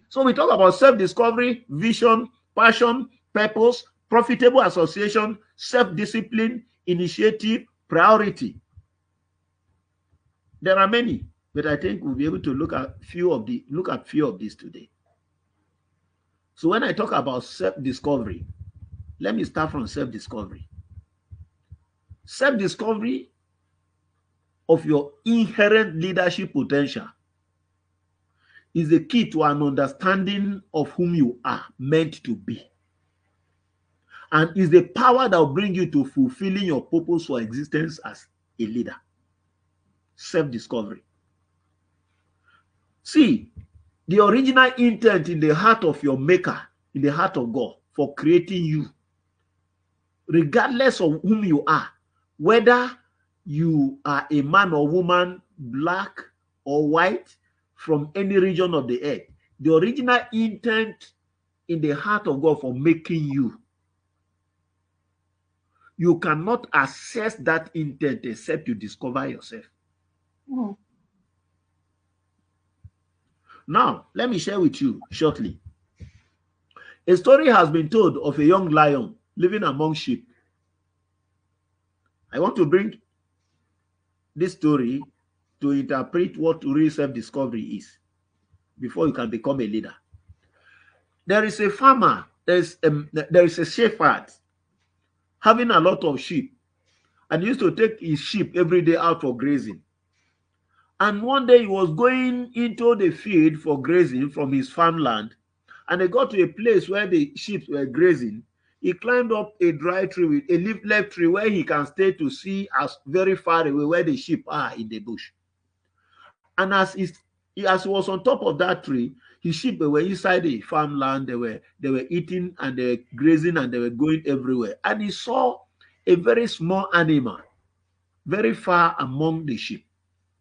So we talk about self-discovery, vision, passion, purpose, profitable association, self-discipline, initiative, priority. There are many, but I think we'll be able to look at few of these today. So when I talk about self-discovery, let me start from self-discovery. Self-discovery of your inherent leadership potential is the key to an understanding of whom you are meant to be, and is the power that will bring you to fulfilling your purpose for existence as a leader. Self-discovery. See, the original intent in the heart of your maker, in the heart of God, for creating you, regardless of whom you are, whether you are a man or woman, black or white, from any region of the earth, the original intent in the heart of God for making you, you cannot assess that intent except you discover yourself. Mm. Now, let me share with you shortly. A story has been told of a young lion living among sheep. I want to bring this story to interpret what real self-discovery is before you can become a leader. There is a farmer, there is a shepherd having a lot of sheep, and he used to take his sheep every day out for grazing. And one day he was going into the field for grazing from his farmland, and they got to a place where the sheep were grazing. He climbed up a dry tree with a leafless tree where he can stay to see as very far away where the sheep are in the bush. And as he was on top of that tree, his sheep were inside the farmland. They were eating and they were grazing and they were going everywhere. And he saw a very small animal very far among the sheep.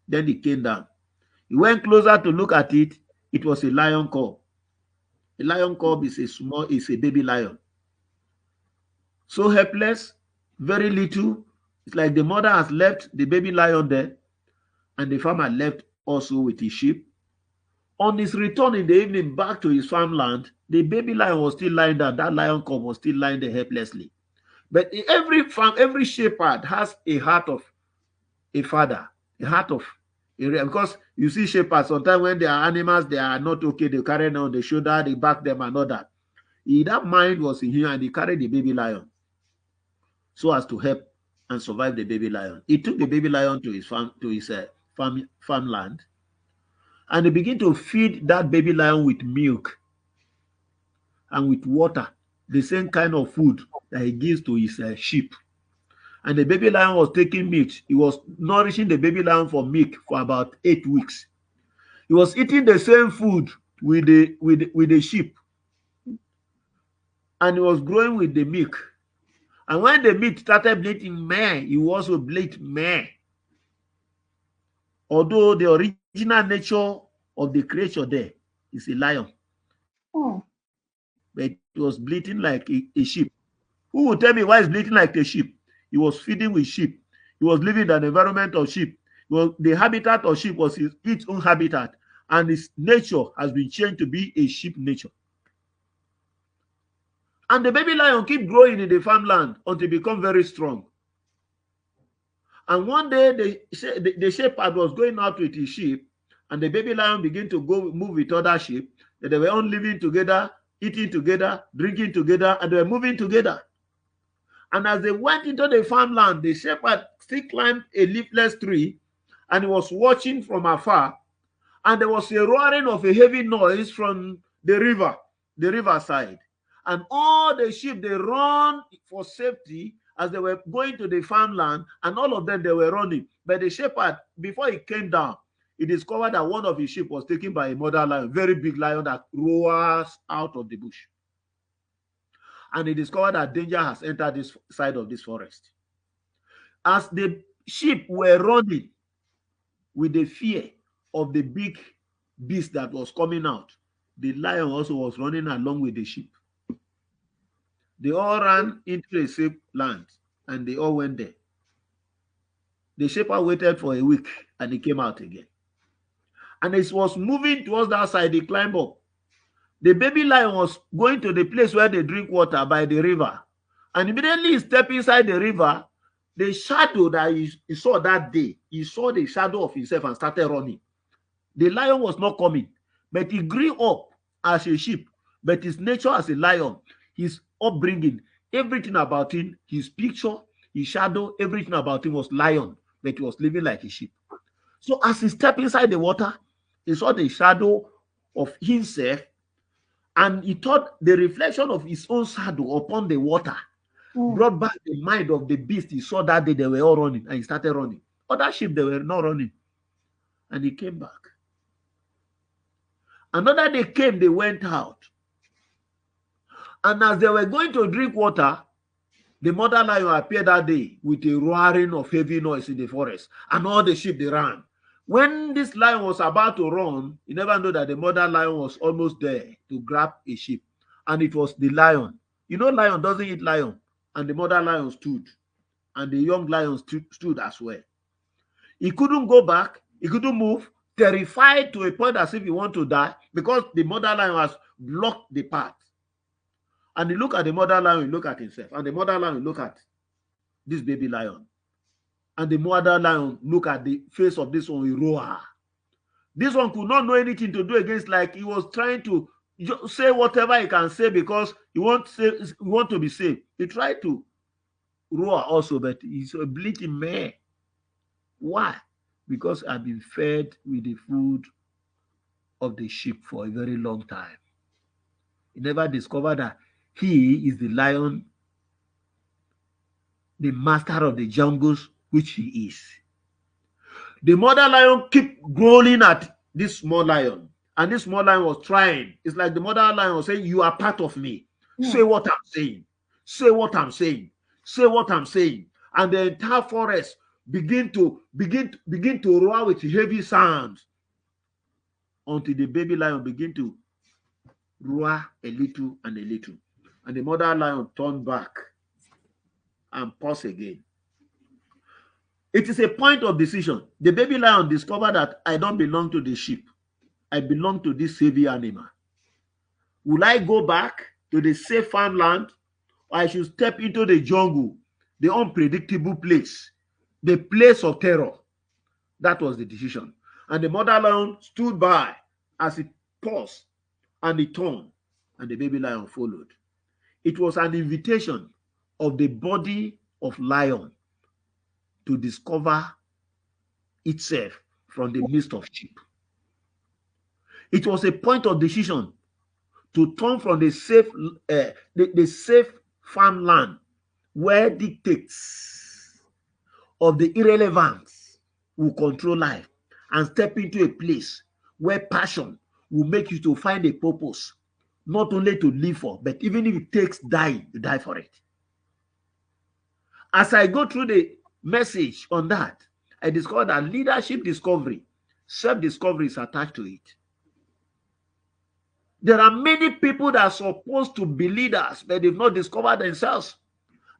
Then he came down. He went closer to look at it. It was a lion cub. A lion cub is a baby lion. So helpless, very little. It's like the mother has left the baby lion there, and the farmer left also with his sheep. On his return in the evening back to his farmland, the baby lion was still lying there. That lion cub was still lying there helplessly. But every shepherd has a heart of a father, a heart of because you see shepherds sometimes when their animals they are not okay, they carry them on the shoulder, they back them and all that. That mind was in him, and he carried the baby lion so as to help and survive the baby lion. He took the baby lion to his farmland, and he began to feed that baby lion with milk and with water, the same kind of food that he gives to his sheep. And the baby lion was taking meat. He was nourishing the baby lion for milk for about 8 weeks. He was eating the same food with the sheep, and he was growing with the milk. And when the meat started bleating meh, he also bleat meh. Although the original nature of the creature there is a lion, Mm. but it was bleating like a sheep. Who will tell me why it's bleating like a sheep? He was feeding with sheep. He was living in an environment of sheep. Well, the habitat of sheep was its own habitat, and its nature has been changed to be a sheep nature. And the baby lion keep growing in the farmland until it become very strong. And one day the shepherd was going out with his sheep, and the baby lion began to go move with other sheep. They were all living together, eating together, drinking together, and they were moving together. And as they went into the farmland, the shepherd still climbed a leafless tree, and he was watching from afar. And there was a roaring of a heavy noise from the riverside. And all the sheep, they run for safety as they were going to the farmland, and all of them, they were running. But the shepherd, before he came down, he discovered that one of his sheep was taken by a mother lion, very big lion that roars out of the bush. And he discovered that danger has entered this side of this forest. As the sheep were running with the fear of the big beast that was coming out, the lion also was running along with the sheep. They all ran into a safe land, and they all went there. The shepherd waited for a week, and he came out again. And as he was moving towards that side, he climbed up. The baby lion was going to the place where they drink water by the river. And immediately he stepped inside the river. The shadow that he saw that day, he saw the shadow of himself and started running. The lion was not coming, but he grew up as a sheep. But his nature as a lion, his upbringing, everything about him, his picture, his shadow, everything about him was lion, but he was living like a sheep. So as he stepped inside the water, he saw the shadow of himself, and he thought the reflection of his own shadow upon the water brought back the mind of the beast he saw that day. They were all running, and he started running. Other sheep, they were not running. And he came back. Another day came, they went out. And as they were going to drink water, the mother lion appeared that day with a roaring of heavy noise in the forest. And all the sheep, they ran. When this lion was about to run, he never knew that the mother lion was almost there to grab a sheep. And it was the lion. You know, lion doesn't eat lion. And the mother lion stood. And the young lion stood as well. He couldn't go back. He couldn't move. Terrified to a point as if he wanted to die, because the mother lion has blocked the path. And he looked at the mother lion, he looked at himself. And the mother lion looked at this baby lion. And the mother lion looked at the face of this one, he roared. This one could not know anything to do against, like he was trying to say whatever he can say because he want to be safe. He tried to roar also, but he's a bleating man. Why? Because I've been fed with the food of the sheep for a very long time. He never discovered that he is the lion, the master of the jungles, which he is. The mother lion kept growling at this small lion, and this small lion was trying. It's like the mother lion was saying, you are part of me. Say what I'm saying. Say what I'm saying. Say what I'm saying. And the entire forest begin to roar with heavy sounds until the baby lion begin to roar a little and a little. And the mother lion turned back and paused again. It is a point of decision. The baby lion discovered that I don't belong to the sheep. I belong to this heavy animal. Will I go back to the safe farmland, or I should step into the jungle, the unpredictable place, the place of terror? That was the decision. And the mother lion stood by as it paused, and it turned, and the baby lion followed. It was an invitation of the body of lion to discover itself from the midst of sheep. It was a point of decision to turn from the safe farmland where dictates of the irrelevance will control life, and step into a place where passion will make you to find a purpose, not only to live for, but even if it takes dying, you die for it. As I go through the message on that, I discovered that leadership discovery, self-discovery is attached to it. There are many people that are supposed to be leaders, but they've not discovered themselves.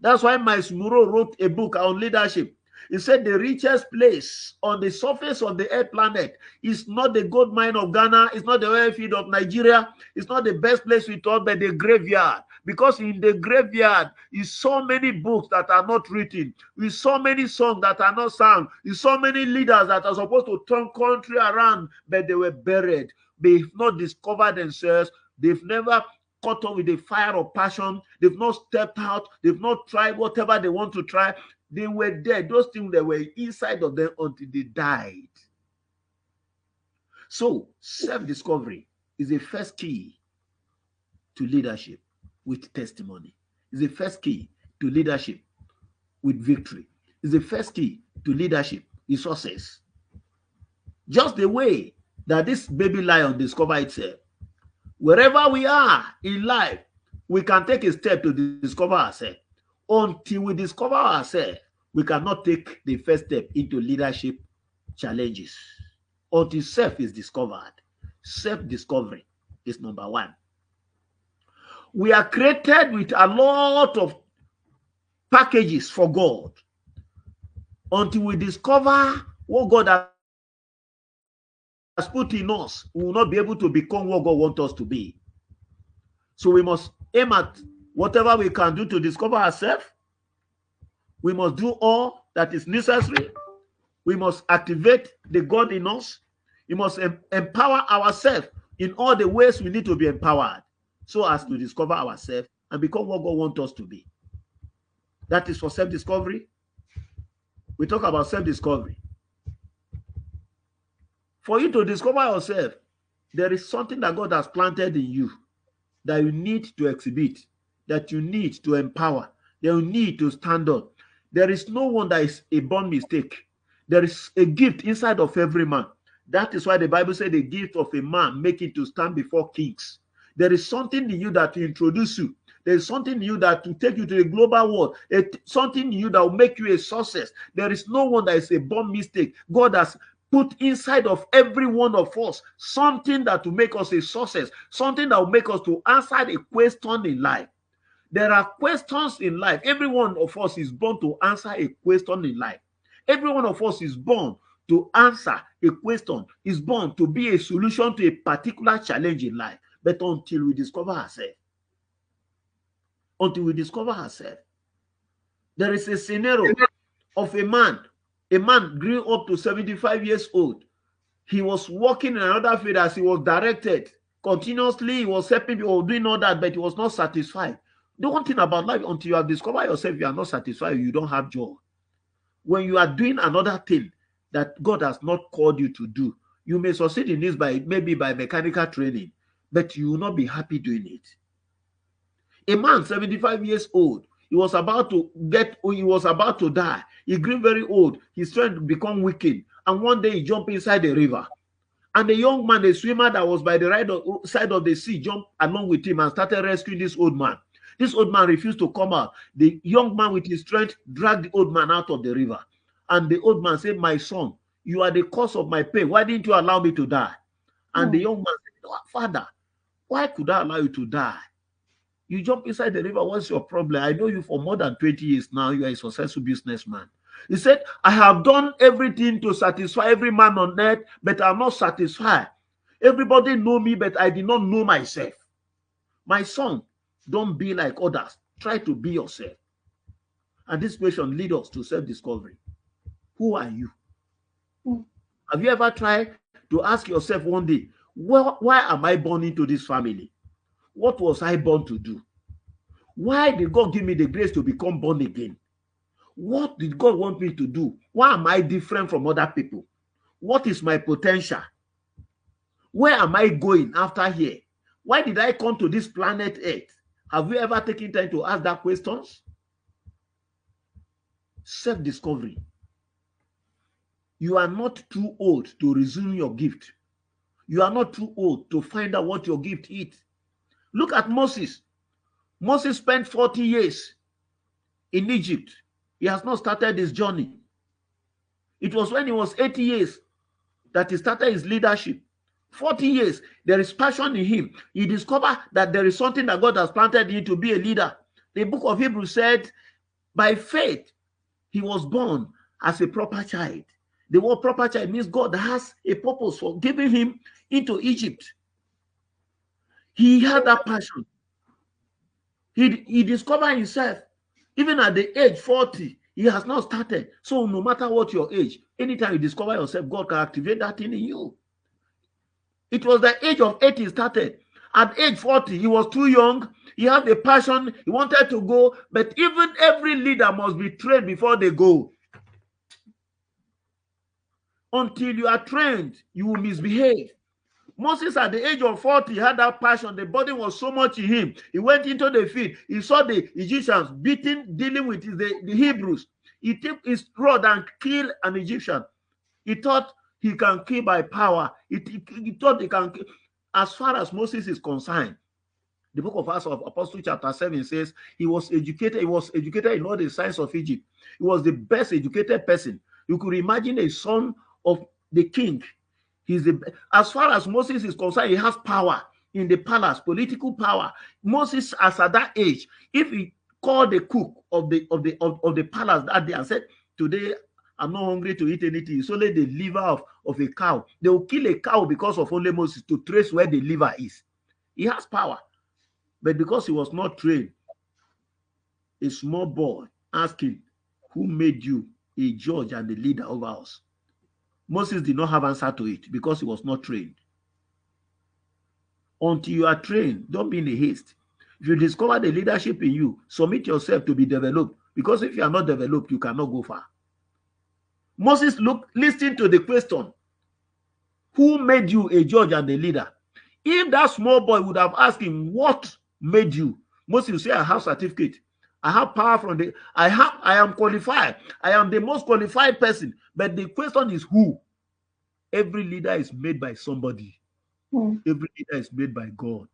That's why Miles Munroe wrote a book on leadership. He said the richest place on the surface of the earth planet is not the gold mine of Ghana, it's not the oil field of Nigeria, it's not the best place we thought, but the graveyard. Because in the graveyard is so many books that are not written, with so many songs that are not sung, with so many leaders that are supposed to turn country around, but they were buried. They've not discovered themselves. They've never caught up with the fire of passion. They've not stepped out. They've not tried whatever they want to try. They were there. Those things that were inside of them until they died. So self-discovery is the first key to leadership with testimony. It's the first key to leadership with victory. It's the first key to leadership with success. Just the way that this baby lion discovered itself. Wherever we are in life, we can take a step to discover ourselves. Until we discover ourselves, we cannot take the first step into leadership challenges. Until self is discovered. Self-discovery is number one. We are created with a lot of packages for God. Until we discover what God has put in us, we will not be able to become what God wants us to be. So we must aim at whatever we can do to discover ourselves. We must do all that is necessary. We must activate the God in us. We must empower ourselves in all the ways we need to be empowered so as to discover ourselves and become what God wants us to be. That is for self-discovery. We talk about self-discovery. For you to discover yourself, there is something that God has planted in you that you need to exhibit, that you need to empower, that you need to stand up. There is no one that is a born mistake. There is a gift inside of every man. That is why the Bible said the gift of a man make it to stand before kings. There is something in you that will introduce you. There is something in you that will take you to the global world. Something in you that will make you a success. There is no one that is a born mistake. God has put inside of every one of us something that will make us a success, something that will make us to answer a question in life. There are questions in life. Every one of us is born to answer a question in life. Every one of us is born to answer a question, is born to be a solution to a particular challenge in life. But until we discover ourselves, there is a scenario of a man grew up to 75 years old. He was working in another field as he was directed. Continuously, he was helping people, doing all that, but he was not satisfied. The one thing about life, until you have discovered yourself, you are not satisfied, you don't have joy. When you are doing another thing that God has not called you to do, you may succeed in this maybe by mechanical training, but you will not be happy doing it. A man, 75 years old, he was about to die. He grew very old. His strength become weakened. And one day he jumped inside the river. And the young man, the swimmer that was by the right side of the sea, jumped along with him and started rescuing this old man. This old man refused to come out. The young man with his strength dragged the old man out of the river. And the old man said, "My son, you are the cause of my pain. Why didn't you allow me to die?" And the young man said, "Father, why could I allow you to die? You jump inside the river. What's your problem? I know you for more than 20 years now. You are a successful businessman." He said, "I have done everything to satisfy every man on earth, but I'm not satisfied. Everybody know me, but I did not know myself. My son, don't be like others. Try to be yourself." And this question leads us to self-discovery. Who are you? Have you ever tried to ask yourself one day, why am I born into this family? What was I born to do? Why did God give me the grace to become born again? What did God want me to do? Why am I different from other people? What is my potential? Where am I going after here? Why did I come to this planet Earth? Have you ever taken time to ask that questions? Self-discovery. You are not too old to resume your gift. You are not too old to find out what your gift is. Look at Moses. Moses spent 40 years in Egypt. He has not started his journey. It was when he was 80 years that he started his leadership. 40 years, there is passion in him. He discovered that there is something that God has planted in him to be a leader. The book of Hebrews said, by faith, he was born as a proper child. The word proper child means God has a purpose for giving him into Egypt. He had that passion. He discovered himself. Even at the age 40, he has not started. So no matter what your age, anytime you discover yourself, God can activate that thing in you. It was the age of 80 he started. At age 40, he was too young. He had the passion. He wanted to go. But even every leader must be trained before they go. Until you are trained, you will misbehave. Moses at the age of 40 had that passion. The body was so much in him. He went into the field. He saw the Egyptians dealing with the Hebrews. He took his rod and killed an Egyptian. He thought he can kill by power. He thought he can kill. As far as Moses is concerned, the book of Acts of Apostles chapter 7 says he was educated. He was educated in all the science of Egypt. He was the best educated person. You could imagine a son of the king. As far as Moses is concerned, he has power in the palace, political power. Moses, as at that age, if he called the cook of the palace that day and said, "Today I'm not hungry to eat anything, it's only the liver of a cow," they will kill a cow because of only Moses to trace where the liver is. He has power. But because he was not trained, a small boy asking, who made you a judge and a leader over us? Moses did not have answer to it because he was not trained. Until you are trained, don't be in a haste. If you discover the leadership in you, submit yourself to be developed. Because if you are not developed, you cannot go far. Moses listened to the question, who made you a judge and a leader? If that small boy would have asked him, what made you? Moses will say, I have certificate. I have power from the, I am qualified. I am the most qualified person. But the question is who? Every leader is made by somebody. Every leader is made by God.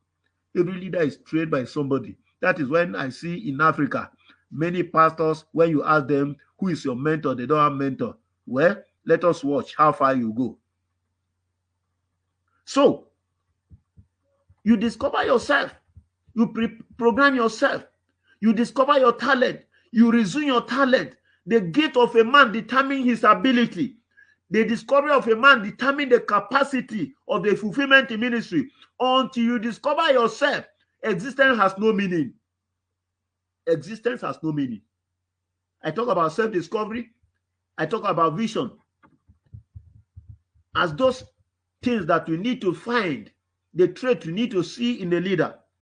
Every leader is trained by somebody. That is when I see in Africa, many pastors, when you ask them, who is your mentor? They don't have mentor. Well, let us watch how far you go. So, you discover yourself. You program yourself. You discover your talent. You resume your talent. The gate of a man determines his ability. The discovery of a man determines the capacity of the fulfillment in ministry. Until you discover yourself, existence has no meaning. Existence has no meaning. I talk about self-discovery. I talk about vision. As those things that we need to find, the trait we need to see in the leader.